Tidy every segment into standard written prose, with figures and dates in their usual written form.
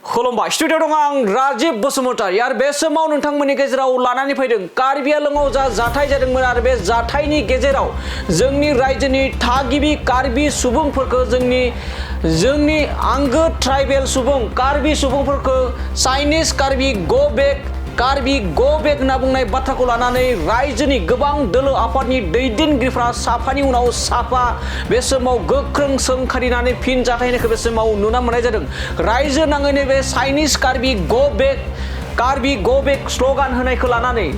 खुलुमबाय स्टुडिअ दं आं राजिब बसुमतारी आरो बे समाव नोंथांमोननि गेजेराव लानानै फैदों कार्बि आंलंआव जा जाथाय जादोंमोन आरो बे जाथायनि गेजेराव जोंनि रायजोनि थागिबि कार्बि सुबुंफोरखौ जोंनि आंगो ट्राइबेल सुबुं कार्बि सुबुंफोरखौ चाइनिज कार्बि गो बेक होनना बुंनाय बाथ्राखौ लानानै रायजोनि गोबां दोलो आफादनि दैदेनगिरिफ्रा साफानि उनाव साफा बे समाव गोख्रों सोंखारिनानै फिन जाथायनायखौ बे समाव नुनो मोननाय जादों। रायजो नाङैनो बे चाइनिज कार्बि गो बेक स्ल'गान होनायखौ लानानै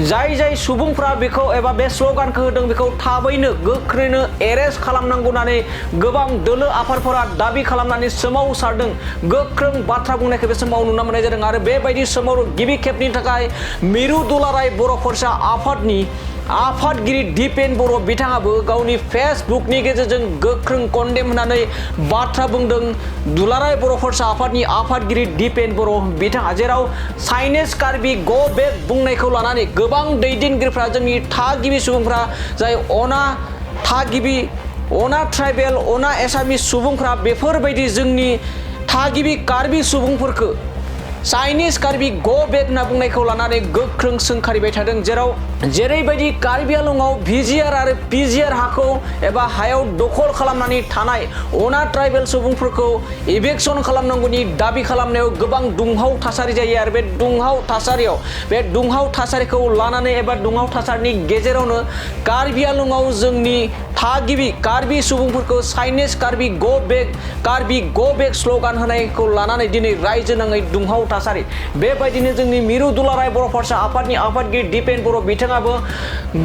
जाय सुबुंफ्रा बेखौ एबा बे स्ल'गानखौ होदों बेखौ थाबैनो गोख्रैनो एरेस्ट खालामनांगौ होननानै गोबां दोलो आफादफोरा दाबि खालामनानै सोमावसारदों। गोख्रों बाथ्रा बुंनायखौ बे समाव नुनो मोननाय जादों आरो बेबायदि समाव गिबि खेबनि थाखाय मिरु दुलाराय बर' फरायसा आफादनि आफादगिरि दिपेन बर' बिथाङाबो गावनि फेसबुकनि गेजेरजों गोख्रों कन्डेम होनानै बाथ्रा बुंदों। दुलाराय बर' फरायसा आफादनि आफादगिरि दिपेन बर' बिथाङा जेराव चाइनिज कार्बि गो बेक बुंनायखौ लानानै गोबां दैदेनगिरिफ्रा जोंनि थागिबि सुबुंफ्रा जाय अना ट्राइबेल अना एसामिस सुबुंफ्रा बेफोरबायदि जोंनि थागिबि कार्बि सुबुंफोरखौ चाइनिज कार्बि गो बेक होनना बुंनायखौ लानानै गोख्रों सोंखारिबाय थादों। जेराव जेरैबायदि कार्बि आंलंआव भिजिआर आरो पिजिआर हाखौ एबा हायाव दखल खालामनानै थानाय अना ट्राइबेल सुबुंफोरखौ एबेक्सन खालामनांगौनि दाबि खालामनायाव गोबां दुंहाव थासारि जायो आरो बे दुंहाव थासारिखौ लानानै एबा दुंहाव थासारिनि गेजेरावनो कार्बि आंलंआव जोंनि थागिबि कार्बि सुबुंफोरखौ चाइनिज कार्बि गो बेक स्ल'गान होनायखौ लानानै दिनै रायजो नाङै दुंहाव थासारि। बेबायदिनो जोंनि मिरु दुलाराय बर' फरायसा आफादनि आफादगिरि दिपेन बर' बिथाङाबो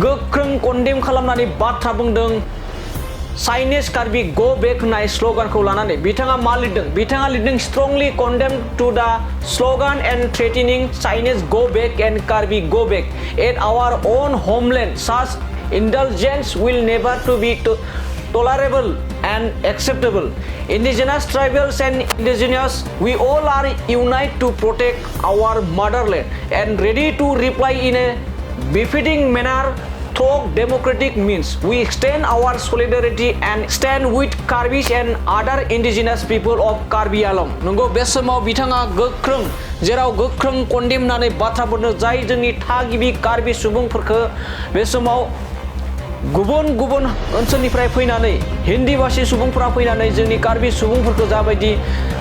गोख्रों कन्डेम खालामनानै बाथ्रा बुंदों चाइनिज कार्बि गो बेक होननाय स्ल'गानखौ लानानै। बिथाङा मा लिरदों? बिथाङा लिरदों स्ट्रंलि कन्डेम टु द स्ल'गान एन्ड थ्रेटेनिं चाइनिज गो बेक एन्ड कार्बि गो बेक एट आवर ओन होमलेन्ड सच indulgence will never to be tolerable and acceptable. Indigenous tribals and indigenous, we all are united to protect our motherland and ready to reply in a befitting manner through democratic means. We extend our solidarity and stand with Karbis and other indigenous people of Karbi Alam. नंगौ बे समाव बिथाङा जेराव गोख्रों condemn होननानै बाथ्रा बुंदों जाय जोंनि थागिबि कार्बि सुबुंफोरखौ बे समाव गुबुन ओनसोलनिफ्राय फैनानै हिन्दी भाषी सुबुंफोरा फैनानै जोंनि कार्बि सुबुंफोरखौ जाबायदि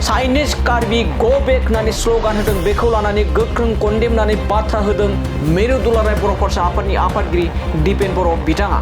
चाइनिज कार्बि गो बेक होननानै स्ल'गान होदों बेखौ लानानै गोख्रों कन्डेम होननानै बाथ्रा होदों मिरु दुलाराय बर' फरायसा आफादनि आफादगिरि दिपेन बर' बिथाङा।